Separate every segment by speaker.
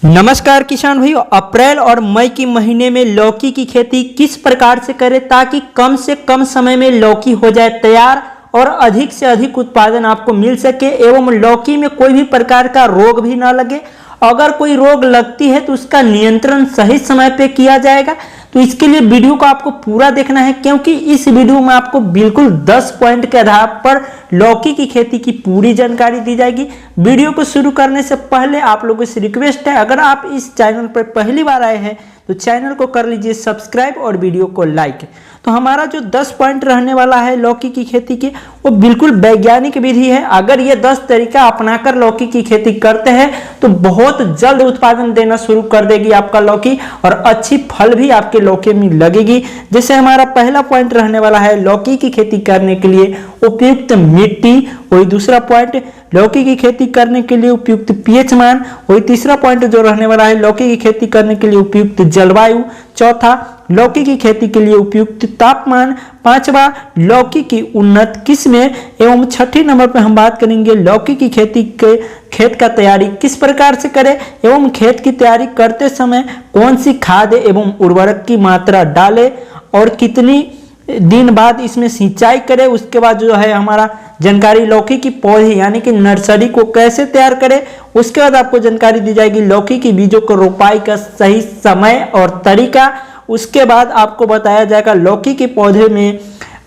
Speaker 1: नमस्कार किसान भाइयों, अप्रैल और मई के महीने में लौकी की खेती किस प्रकार से करें ताकि कम से कम समय में लौकी हो जाए तैयार और अधिक से अधिक उत्पादन आपको मिल सके एवं लौकी में कोई भी प्रकार का रोग भी ना लगे। अगर कोई रोग लगती है तो उसका नियंत्रण सही समय पे किया जाएगा। तो इसके लिए वीडियो को आपको पूरा देखना है, क्योंकि इस वीडियो में आपको बिल्कुल 10 पॉइंट के आधार पर लौकी की खेती की पूरी जानकारी दी जाएगी। वीडियो को शुरू करने से पहले आप लोगों से रिक्वेस्ट है, अगर आप इस चैनल पर पहली बार आए हैं तो चैनल को कर लीजिए सब्सक्राइब और वीडियो को लाइक। तो हमारा जो 10 पॉइंट रहने वाला है लौकी की खेती के, वो बिल्कुल वैज्ञानिक विधि है। अगर ये 10 तरीका अपनाकर लौकी की खेती करते हैं तो बहुत जल्द उत्पादन देना शुरू कर देगी आपका लौकी और अच्छी फल भी आपके लौकी में लगेगी। जैसे हमारा पहला पॉइंट रहने वाला है लौकी की खेती करने के लिए उपयुक्त मिट्टी, वही दूसरा पॉइंट लौकी की खेती करने के लिए उपयुक्त पीएच मान, वही तीसरा पॉइंट जो रहने वाला है लौकी की खेती करने के लिए उपयुक्त जलवायु, चौथा लौकी की खेती के लिए उपयुक्त तापमान, पांचवा लौकी की उन्नत किस्में एवं छठी नंबर पर हम बात करेंगे लौकी की खेती के खेत का तैयारी किस प्रकार से करें एवं खेत की तैयारी करते समय कौन सी खाद एवं उर्वरक की मात्रा डालें और कितनी दिन बाद इसमें सिंचाई करें। उसके बाद जो है हमारा जानकारी लौकी की पौधे यानी कि नर्सरी को कैसे तैयार करें। उसके बाद आपको जानकारी दी जाएगी लौकी की बीजों को रोपाई का सही समय और तरीका। उसके बाद आपको बताया जाएगा लौकी के पौधे में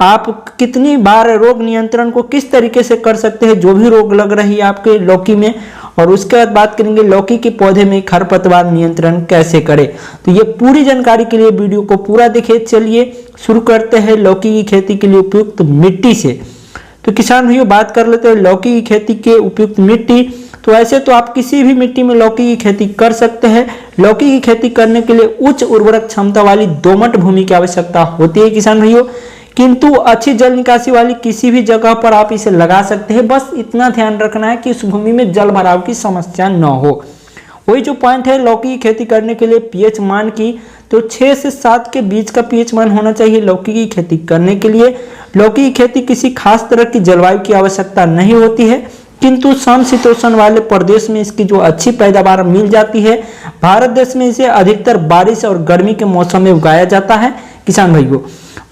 Speaker 1: आप कितनी बार रोग नियंत्रण को किस तरीके से कर सकते हैं जो भी रोग लग रही है आपके लौकी में। और उसके बाद बात करेंगे लौकी के पौधे में खरपतवार नियंत्रण कैसे करें। तो ये पूरी जानकारी के लिए वीडियो को पूरा देखिए। चलिए शुरू करते हैं लौकी की खेती के लिए उपयुक्त मिट्टी से। तो किसान भाइयों बात कर लेते हैं लौकी की खेती के उपयुक्त मिट्टी। तो ऐसे तो आप किसी भी मिट्टी में लौकी की खेती कर सकते हैं। लौकी की खेती करने के लिए उच्च उर्वरक क्षमता वाली दोमट भूमि की आवश्यकता होती है किसान भाइयों, किंतु अच्छी जल निकासी वाली किसी भी जगह पर आप इसे लगा सकते हैं। बस इतना ध्यान रखना है कि उस भूमि में जल भराव की समस्या न हो। वही जो पॉइंट है लौकी की खेती करने के लिए पीएच मान की, तो 6 से 7 के बीच का पीएच मान होना चाहिए लौकी की खेती करने के लिए। लौकी की खेती किसी खास तरह की जलवायु की आवश्यकता नहीं होती है, किंतु समशीतोष्ण वाले प्रदेश में इसकी जो अच्छी पैदावार मिल जाती है। भारत देश में इसे अधिकतर बारिश और गर्मी के मौसम में उगाया जाता है। किसान भाइयों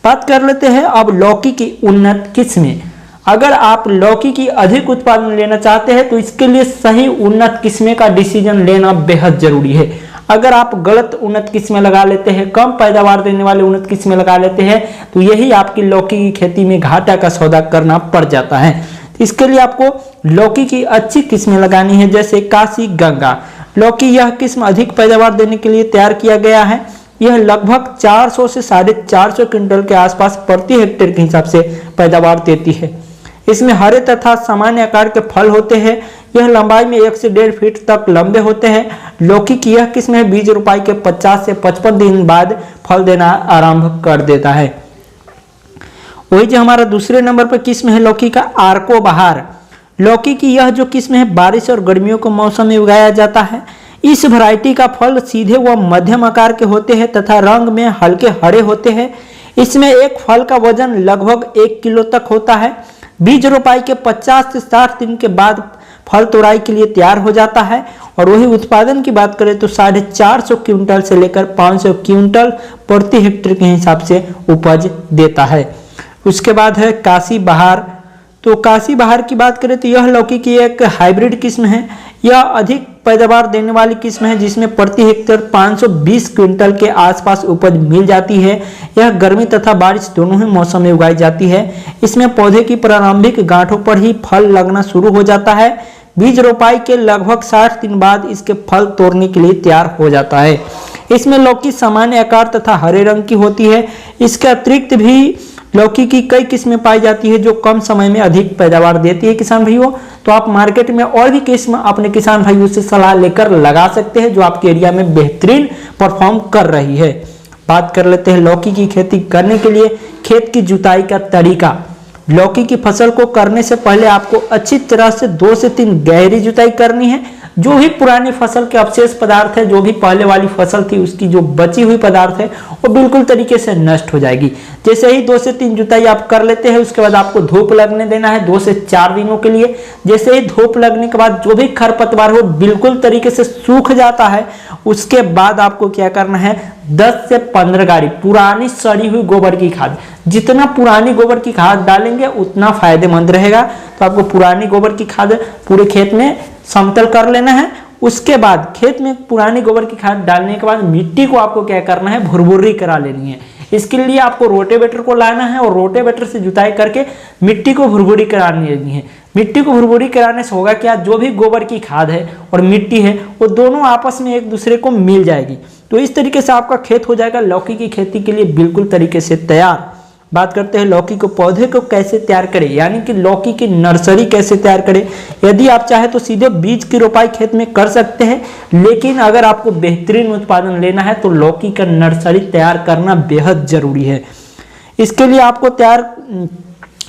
Speaker 1: बात कर लेते हैं अब लौकी की उन्नत किस्में। अगर आप लौकी की अधिक उत्पादन लेना चाहते हैं तो इसके लिए सही उन्नत किस्में का डिसीजन लेना बेहद जरूरी है। अगर आप गलत उन्नत किस्में लगा लेते हैं, कम पैदावार देने वाले उन्नत किस्में लगा लेते हैं, तो यही आपकी लौकी की खेती में घाटा का सौदा करना पड़ जाता है। इसके लिए आपको लौकी की अच्छी किस्में लगानी है, जैसे काशी गंगा लौकी। यह किस्म अधिक पैदावार देने के लिए तैयार किया गया है। यह लगभग 400 से 450 क्विंटल के आसपास प्रति हेक्टेयर के हिसाब से पैदावार देती है। इसमें हरे तथा सामान्य आकार के फल होते हैं। यह लंबाई में 1 से 1.5 फीट तक लंबे होते हैं। लौकी की यह किस्म है बीज रोपाई के 50 से 55 दिन बाद फल देना आरंभ कर देता है। वही जो हमारा दूसरे नंबर पर किस्म है लौकी का आर्को बहार। लौकी की यह जो किस्म है बारिश और गर्मियों के मौसम में उगाया जाता है। इस वैरायटी का फल सीधे व मध्यम आकार के होते हैं तथा रंग में हल्के हरे होते हैं। इसमें एक फल का वजन लगभग 1 किलो तक होता है। बीज रोपाई के 50 से 60 दिन के बाद फल तोड़ाई के लिए तैयार हो जाता है। और वही उत्पादन की बात करें तो 450 क्विंटल से लेकर 500 क्विंटल प्रति हेक्टेयर के हिसाब से उपज देता है। उसके बाद है काशी बहार। तो काशी बहार की बात करें तो यह लौकी की एक हाइब्रिड किस्म है। यह अधिक पैदावार देने वाली किस्म है, जिसमें प्रति हेक्टेयर 520 क्विंटल के आसपास उपज मिल जाती है। यह गर्मी तथा बारिश दोनों ही मौसम में उगाई जाती है। इसमें पौधे की प्रारंभिक गांठों पर ही फल लगना शुरू हो जाता है। बीज रोपाई के लगभग 60 दिन बाद इसके फल तोड़ने के लिए तैयार हो जाता है। इसमें लौकी सामान्य आकार तथा हरे रंग की होती है। इसके अतिरिक्त भी लौकी की कई किस्में पाई जाती है जो कम समय में अधिक पैदावार देती है किसान भाइयों। तो आप मार्केट में और भी किस्म अपने किसान भाइयों से सलाह लेकर लगा सकते हैं जो आपके एरिया में बेहतरीन परफॉर्म कर रही है। बात कर लेते हैं लौकी की खेती करने के लिए खेत की जुताई का तरीका। लौकी की फसल को करने से पहले आपको अच्छी तरह से 2 से 3 गहरी जुताई करनी है जो भी पुरानी फसल के अवशेष पदार्थ है, जो भी पहले वाली फसल थी उसकी जो बची हुई पदार्थ है वो बिल्कुल तरीके से नष्ट हो जाएगी। जैसे ही 2 से 3 जुताई आप कर लेते हैं, उसके बाद आपको धूप लगने देना है 2 से 4 दिनों के लिए। जैसे ही धूप लगने के बाद जो भी खरपतवार हो बिल्कुल तरीके से सूख जाता है, उसके बाद आपको क्या करना है, 10 से 15 गाड़ी पुरानी सड़ी हुई गोबर की खाद, जितना पुरानी गोबर की खाद डालेंगे उतना फायदेमंद रहेगा। तो आपको पुरानी गोबर की खाद पूरे खेत में समतल कर लेना है। उसके बाद खेत में पुरानी गोबर की खाद डालने के बाद मिट्टी को आपको क्या करना है, भुरभुरी करा लेनी है। इसके लिए आपको रोटेवेटर को लाना है और रोटेवेटर से जुताई करके मिट्टी को भुरभुरी करानी है। मिट्टी को भुरभुरी कराने से होगा क्या, जो भी गोबर की खाद है और मिट्टी है वो दोनों आपस में एक दूसरे को मिल जाएगी। तो इस तरीके से आपका खेत हो जाएगा लौकी की खेती के लिए बिल्कुल तरीके से तैयार। बात करते हैं लौकी को पौधे को कैसे तैयार करें, यानी कि लौकी की नर्सरी कैसे तैयार करें। यदि आप चाहे तो सीधे बीज की रोपाई खेत में कर सकते हैं, लेकिन अगर आपको बेहतरीन उत्पादन लेना है तो लौकी का नर्सरी तैयार करना बेहद जरूरी है। इसके लिए आपको तैयार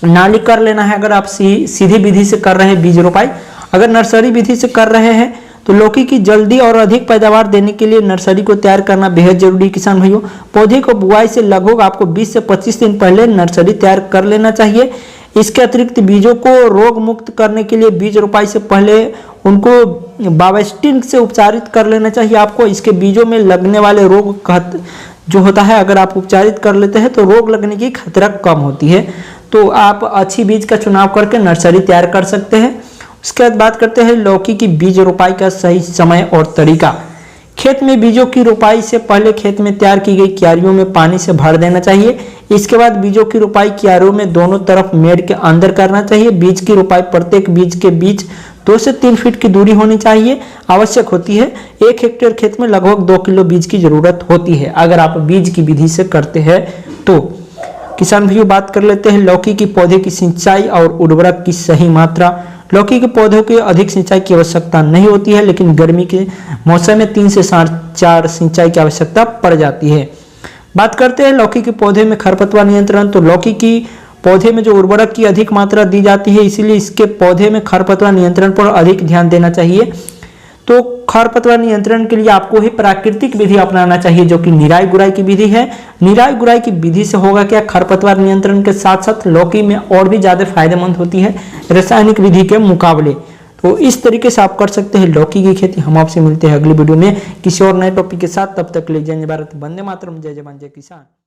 Speaker 1: नाली कर लेना है। अगर आप सीधी विधि से कर रहे हैं बीज रोपाई, अगर नर्सरी विधि से कर रहे हैं तो लौकी की जल्दी और अधिक पैदावार देने के लिए नर्सरी को तैयार करना बेहद जरूरी है। किसान भाइयों, पौधे को बुआई से लगभग आपको 20 से 25 दिन पहले नर्सरी तैयार कर लेना चाहिए। इसके अतिरिक्त बीजों को रोग मुक्त करने के लिए बीज रोपाई से पहले उनको बावेस्टिन से उपचारित कर लेना चाहिए। आपको इसके बीजों में लगने वाले रोग जो होता है, अगर आप उपचारित कर लेते हैं तो रोग लगने की खतरा कम होती है। तो आप अच्छी बीज का चुनाव करके नर्सरी तैयार कर सकते हैं। उसके बाद बात करते हैं लौकी की बीज रोपाई का सही समय और तरीका। खेत में बीजों की रोपाई से पहले खेत में तैयार की गई क्यारियों में पानी से भर देना चाहिए। इसके बाद बीजों की रोपाई क्यारियों में दोनों तरफ मेड़ के अंदर करना चाहिए। बीज की रोपाई प्रत्येक बीज के बीच 2 से 3 फीट की दूरी होनी चाहिए, आवश्यक होती है। 1 हेक्टेयर खेत में लगभग 2 किलो बीज की जरूरत होती है अगर आप बीज की विधि से करते हैं तो। किसान भाइयों, बात कर लेते हैं लौकी की पौधे की सिंचाई और उर्वरक की सही मात्रा। लौकी के पौधों की अधिक सिंचाई की आवश्यकता नहीं होती है, लेकिन गर्मी के मौसम में 3 से 4 सिंचाई की आवश्यकता पड़ जाती है। बात करते हैं लौकी के पौधे में खरपतवार नियंत्रण। तो लौकी की पौधे में जो उर्वरक की अधिक मात्रा दी जाती है, इसीलिए इसके पौधे में खरपतवार नियंत्रण पर अधिक ध्यान देना चाहिए। तो खरपतवार नियंत्रण के लिए आपको ही प्राकृतिक विधि अपनाना चाहिए, जो कि निराई गुड़ाई की विधि है। निराई गुड़ाई की विधि से होगा क्या, खरपतवार नियंत्रण के साथ साथ लौकी में और भी ज्यादा फायदेमंद होती है रासायनिक विधि के मुकाबले। तो इस तरीके से आप कर सकते हैं लौकी की खेती। हम आपसे मिलते हैं अगली वीडियो में किसी और नए टॉपिक के साथ। तब तक ले जय भारत, वंदे मातरम, जय जवान जय किसान।